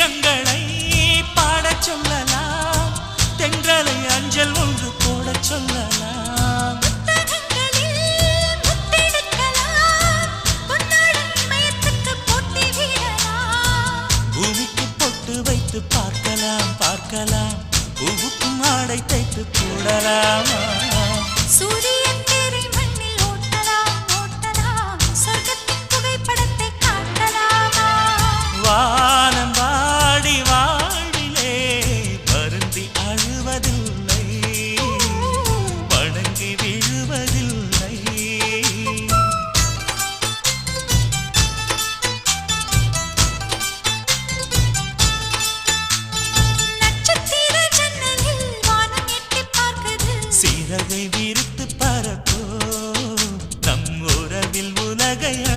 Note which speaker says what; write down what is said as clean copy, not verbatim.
Speaker 1: கீதங்களை பாடச் சொல்லலாம், தென்றலை அஞ்சல் ஒன்று போடச் சொல்லலாம். பூமிக்கு பொட்டு வைத்து பார்க்கலாம் பார்க்கலாம், பூவுக்கும் ஆடை தைத்து போடலாமா?